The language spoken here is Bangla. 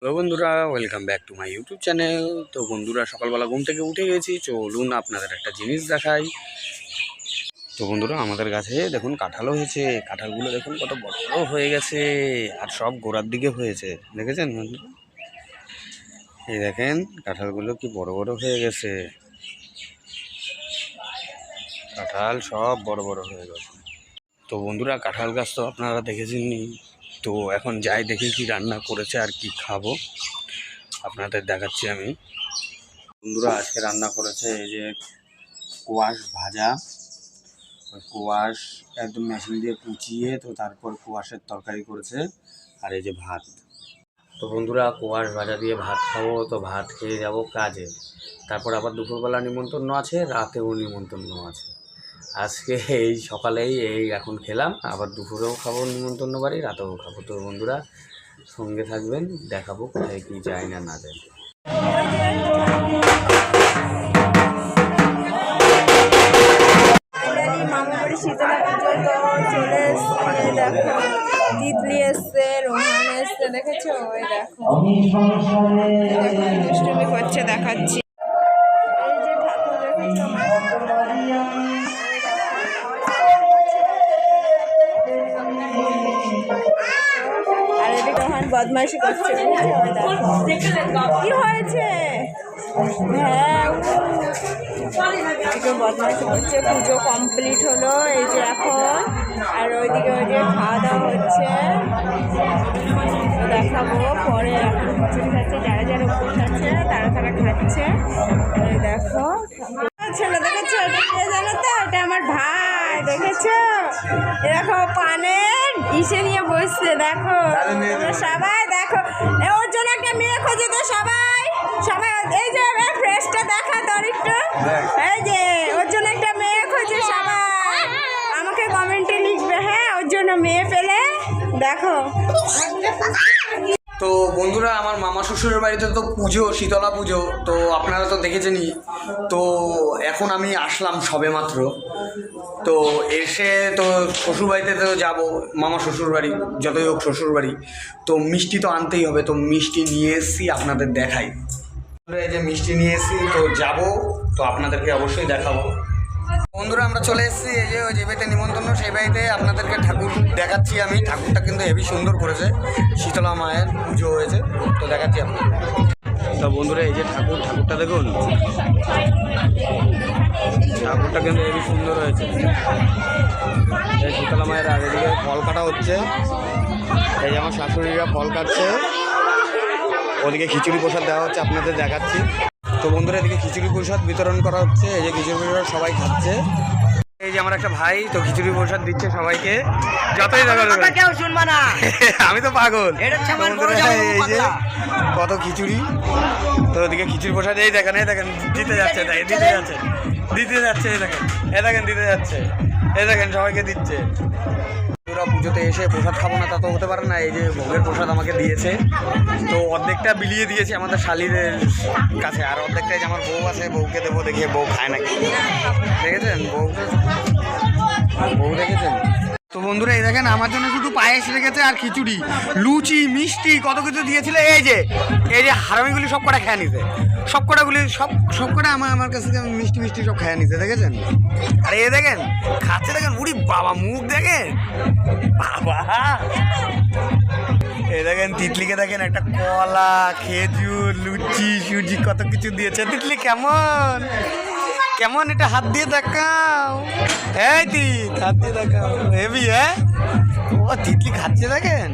হ্যালো বন্ধুরা, welcome back to my YouTube channel. তো বন্ধুরা, সকালবেলা ঘুম থেকে উঠে গেছি, চলুন আপনাদের একটা জিনিস দেখাই। তো বন্ধুরা, আমাদের গাছে দেখুন কাঁঠালও হয়েছে। কাঁঠালগুলো দেখুন কত বড় বড় হয়ে গেছে, আর সব গোড়ার দিকে হয়েছে। দেখেছেন বন্ধুরা? এই দেখেন কাঁঠালগুলো কি বড় বড় হয়ে গেছে। কাঁঠাল সব বড় বড় হয়ে গেছে। তো বন্ধুরা, কাঁঠাল গাছ তো আপনারা দেখেছেনই। তো এখন যাই দেখি কি রান্না করেছে আর কি খাবো, আপনাদের দেখাচ্ছি আমি। বন্ধুরা, আজকে রান্না করেছে এই যে কোয়াশ ভাজা। ওই কোয়াশ একদম মেশিন দিয়ে কুচিয়ে তো তারপর কোয়াশের তরকারি করেছে, আর এই যে ভাত। তো বন্ধুরা, কোয়াশ ভাজা দিয়ে ভাত খাবো, তো ভাত খেয়ে যাব কাজে। তারপর আবার দুপুরবেলা নিমন্ত্রণ আছে, রাতেও নিমন্ত্রণ আছে। আজকে এই সকালেই এখন খেলাম, আবার দুপুরেও খাবো নিমন্ত্রণ বাড়ি, রাতেও খাবো। তো বন্ধুরা, সঙ্গে থাকবেন, দেখাবো কোথায় কি যায় না যায়। শীতলা পুজো তো চলে এসছে, দেখো তিতলি এসছে, রোহান এসছে, দেখেছো? ওই দেখো দুষ্টুমি করছে, দেখাচ্ছি। এই যে ঠাকুর দেখেছো, আর এদিকে রোহান বদমাইশি করছে, কি হয়েছে? হ্যাঁ, বদমাইশি করছে। পুজো কমপ্লিট হলো এই যে এখন, আর ওইদিকে খাওয়া দাওয়া হচ্ছে, দেখাবো পরে। এখন খিচুড়ি খাচ্ছে, যারা যারা উপোস আছে তারা খাচ্ছে। দেখো ছেলে, দেখেছো? এটা কে জানো তো? এটা আমার ভাই, দেখেছো? দেখো পানের ইসে নিয়ে বসছে, দেখো সবাই দেখো। ওর জন্য একটা মেয়ে খোঁজে তো সবাই সবাই। এই যে ফ্রেশটা দেখা তোর একটু, এই যে ওর জন্য একটা মেয়ে খোঁজে সবাই, আমাকে কমেন্টে লিখবে, হ্যাঁ? ওর জন্য মেয়ে পেলে দেখো। তো বন্ধুরা, আমার মামা শ্বশুরের বাড়িতে তো পুজো, শীতলা পুজো, তো আপনারা তো দেখেছেনই। তো এখন আমি আসলাম সবে মাত্র, তো এসে তো শ্বশুরবাড়িতে তো যাবো, মামা শ্বশুর বাড়ি যতই হোক শ্বশুর বাড়ি, তো মিষ্টি তো আনতেই হবে। তো মিষ্টি নিয়ে এসেছি, আপনাদের দেখাই। এই যে মিষ্টি নিয়ে এসেছি, তো যাব, তো আপনাদেরকে অবশ্যই দেখাবো। বন্ধুরা, আমরা চলে এসেছি এই যে ওই যে বাড়িতে নিমন্ত্রণ, সেই বাড়িতে আপনাদেরকে ঠাকুর দেখাচ্ছি আমি। ঠাকুরটা কিন্তু হেবি সুন্দর করেছে, শীতলা মায়ের পুজো হয়েছে, তো দেখাচ্ছি আপনাদের। তো বন্ধুরা, এই যে ঠাকুরটা দেখুন, ঠাকুরটা কিন্তু হেবি সুন্দর হয়েছে। এই শীতলা মায়ের, আর এদিকে ফল কাটা হচ্ছে। এই যে আমার শাশুড়িরা ফল কাটছে, ওদিকে খিচুড়ি প্রসাদ দেওয়া হচ্ছে, আপনাদের দেখাচ্ছি। তো বন্ধুরা, এদিকে খিচুড়ি প্রসাদ বিতরণ করা হচ্ছে, এই যে খিচুড়ি প্রসাদ সবাই খাচ্ছে। এই যে আমার একটা ভাই, তো খিচুড়ি প্রসাদ দিচ্ছে সবাইকে, যতই দেখা কেউ শুনবা না। আমি তো পাগল। এই যে কত খিচুড়ি, তো ওদিকে খিচুড়ি প্রসাদ এই দেখেন দিতে যাচ্ছে, এই দেখেন সবাইকে দিচ্ছে। পুজোতে এসে প্রসাদ খাবো না তা তো হতে পারে না। এই যে ভোগের প্রসাদ আমাকে দিয়েছে, তো অর্ধেকটা বিলিয়ে দিয়েছে আমাদের শালিদের কাছে, আর অর্ধেকটাই যে আমার বউ আছে, বউকে দেবো, দেখে বউ খায় নাকি। দেখেছেন বউ দেখেছেন? তো বন্ধুরা, এই দেখেন আমার জন্য শুধু পায়েস রেখেছে, আর খিচুড়ি, লুচি, মিষ্টি, কত কিছু দিয়েছিল। এই যে হারামিগুলি সব কটা খেয়ে নিছে, সব কটা আমার কাছ থেকে মিষ্টি সব খেয়ে নিছে, দেখেছেন? আর এই দেখেন খাচ্ছে, দেখেন উড়ি বাবা, মুখ দেখেন বাবা। এই দেখেন তিতলিকে দেখেন, একটা কলা, খেজুর, লুচি, সুজি, কত কিছু দিয়েছে। তিতলি কেমন এটা হাত দিয়ে দেখাও, এই হাত দিয়ে দেখাও, হেভি। হ্যাঁ, ও তিতলি খাচ্ছে, দেখেন।